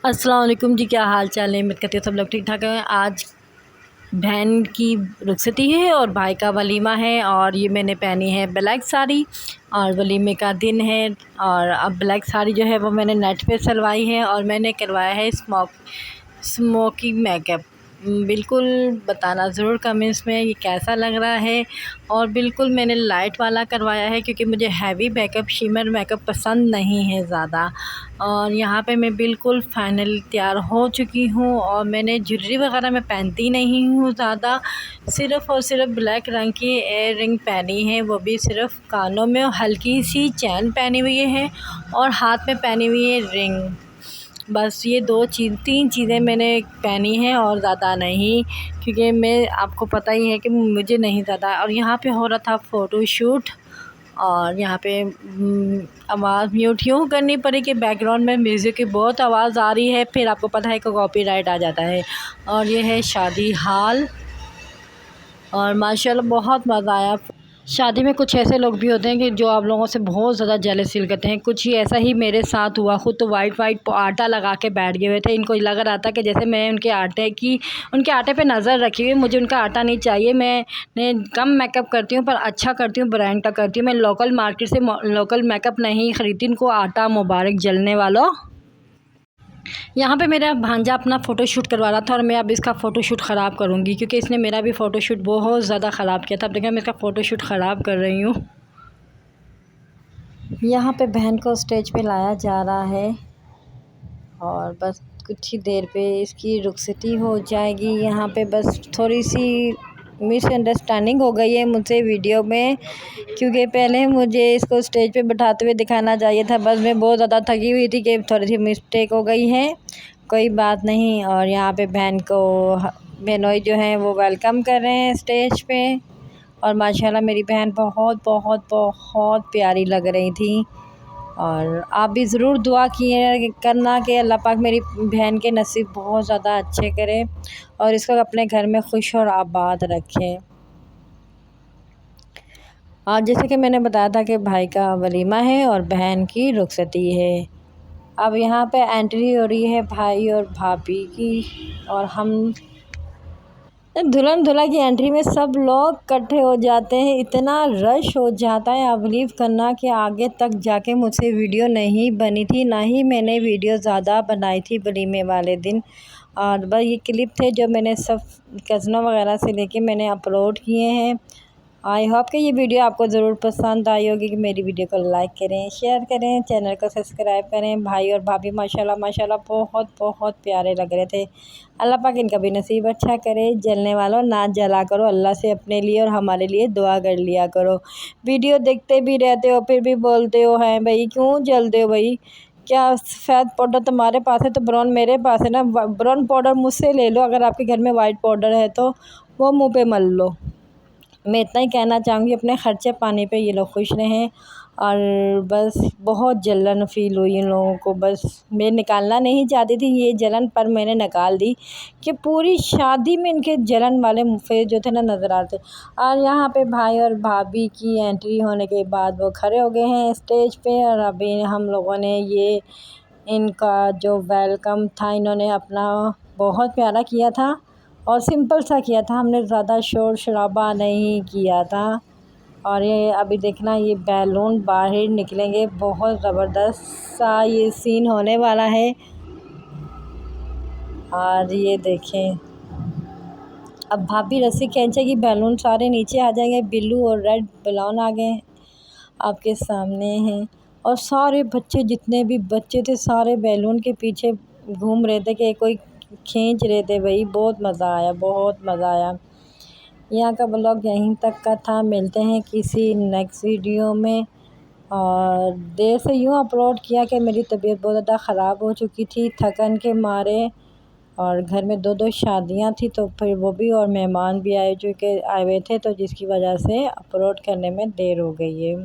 अस्सलाम वालेकुम जी, क्या हाल चाल है। उम्मीद करती हूँ सब लोग ठीक ठाक हैं। आज बहन की रुखसती है और भाई का वलीमा है और ये मैंने पहनी है ब्लैक साड़ी और वलीमे का दिन है। और अब ब्लैक साड़ी जो है वो मैंने नेट पे सिलवाई है और मैंने करवाया है स्मोकी मेकअप। बिल्कुल बताना ज़रूर कमेंट्स में ये कैसा लग रहा है। और बिल्कुल मैंने लाइट वाला करवाया है क्योंकि मुझे हैवी मेकअप शिमर मेकअप पसंद नहीं है ज़्यादा। और यहाँ पे मैं बिल्कुल फाइनल तैयार हो चुकी हूँ और मैंने ज्वेलरी वगैरह मैं पहनती नहीं हूँ ज़्यादा। सिर्फ़ और सिर्फ ब्लैक रंग की एयर रिंग पहनी है, वो भी सिर्फ़ कानों में, और हल्की सी चैन पहनी हुई है और हाथ में पहनी हुई है रिंग। बस ये तीन चीज़ें मैंने पहनी हैं और ज़्यादा नहीं, क्योंकि मैं आपको पता ही है कि मुझे नहीं ज़्यादा। और यहाँ पे हो रहा था फ़ोटोशूट और यहाँ पे आवाज़ म्यूट यूँ करनी पड़ी कि बैकग्राउंड में म्यूज़िक की बहुत आवाज़ आ रही है, फिर आपको पता है कि कॉपीराइट आ जाता है। और ये है शादी हाल और माशाल्लाह बहुत मज़ा आया। शादी में कुछ ऐसे लोग भी होते हैं कि जो आप लोगों से बहुत ज़्यादा जेलस फील करते हैं। कुछ ही ऐसा ही मेरे साथ हुआ। खुद तो वाइट आटा लगा के बैठ गए हुए थे। इनको लग रहा था कि जैसे मैं उनके आटे पे नज़र रखी हुई। मुझे उनका आटा नहीं चाहिए। मैं कम मेकअप करती हूँ पर अच्छा करती हूँ, ब्रांड का करती हूँ। मैं लोकल मार्केट से लोकल मेकअप नहीं ख़रीदती। इनको आटा मुबारक जलने वालों। यहाँ पे मेरा भांजा अपना फ़ोटोशूट करवा रहा था और मैं अब इसका फ़ोटोशूट ख़राब करूँगी, क्योंकि इसने मेरा भी फ़ोटोशूट बहुत ज़्यादा ख़राब किया था। अब देखिए मैं इसका फ़ोटोशूट ख़राब कर रही हूँ। यहाँ पे बहन को स्टेज पे लाया जा रहा है और बस कुछ ही देर पे इसकी रुखसती हो जाएगी। यहाँ पे बस थोड़ी सी मिसअंडरस्टैंडिंग हो गई है मुझसे वीडियो में, क्योंकि पहले मुझे इसको स्टेज पे बिठाते हुए दिखाना चाहिए था। बस मैं बहुत ज़्यादा थकी हुई थी कि थोड़ी सी मिस्टेक हो गई है, कोई बात नहीं। और यहाँ पे बहन को बहनोई जो हैं वो वेलकम कर रहे हैं स्टेज पे। और माशाल्लाह मेरी बहन बहुत बहुत बहुत प्यारी लग रही थी। और आप भी ज़रूर दुआ करना कि अल्लाह पाक मेरी बहन के नसीब बहुत ज़्यादा अच्छे करे और इसको अपने घर में खुश और आबाद रखे। और जैसे कि मैंने बताया था कि भाई का वलीमा है और बहन की रुखसती है। अब यहाँ पे एंट्री हो रही है भाई और भाभी की और हम दुल्हन दूल्हा की एंट्री में सब लोग इकट्ठे हो जाते हैं। इतना रश हो जाता है, आप बिलीव करना कि आगे तक जाके मुझसे वीडियो नहीं बनी थी, ना ही मैंने वीडियो ज़्यादा बनाई थी वलीमे वाले दिन। और बस ये क्लिप थे जो मैंने सब कज़नों वगैरह से लेके मैंने अपलोड किए हैं। आई होप कि ये वीडियो आपको ज़रूर पसंद आई होगी। कि मेरी वीडियो को लाइक करें, शेयर करें, चैनल को सब्सक्राइब करें। भाई और भाभी माशाल्लाह माशाल्लाह बहुत बहुत प्यारे लग रहे थे। अल्लाह पाक इनका भी नसीब अच्छा करे। जलने वालों ना जला करो, अल्लाह से अपने लिए और हमारे लिए दुआ कर लिया करो। वीडियो देखते भी रहते हो फिर भी बोलते हो हैं भाई क्यों जलते हो भाई, क्या सफ़ेद पाउडर तुम्हारे पास है तो ब्राउन मेरे पास है ना। ब्राउन पाउडर मुझसे ले लो, अगर आपके घर में वाइट पाउडर है तो वो मुँह पे मल लो। मैं इतना ही कहना चाहूँगी, अपने ख़र्चे पानी पे ये लोग खुश रहें। और बस बहुत जलन फ़ील हुई इन लोगों को। बस मैं निकालना नहीं चाहती थी ये जलन, पर मैंने निकाल दी कि पूरी शादी में इनके जलन वाले फेस जो थे ना नज़र आ रहे थे। और यहाँ पे भाई और भाभी की एंट्री होने के बाद वो खड़े हो गए हैं स्टेज पे और अभी हम लोगों ने ये इनका जो वेलकम था इन्होंने अपना बहुत प्यारा किया था और सिंपल सा किया था। हमने ज़्यादा शोर शराबा नहीं किया था। और ये अभी देखना ये बैलून बाहर निकलेंगे, बहुत ज़बरदस्त सा ये सीन होने वाला है। और ये देखें अब भाभी रस्सी खींचेगी, बैलून सारे नीचे आ जाएंगे। ब्लू और रेड बैलून आ गए आपके सामने हैं और सारे बच्चे जितने भी बच्चे थे सारे बैलून के पीछे घूम रहे थे कि कोई खींच रहे थे। भाई बहुत मज़ा आया, बहुत मज़ा आया। यहाँ का ब्लॉग यहीं तक का था। मिलते हैं किसी नेक्स्ट वीडियो में। और देर से यूँ अपलोड किया कि मेरी तबीयत बहुत ज़्यादा ख़राब हो चुकी थी थकन के मारे और घर में दो शादियाँ थी, तो फिर वो भी और मेहमान भी आए हुए थे, तो जिसकी वजह से अपलोड करने में देर हो गई है।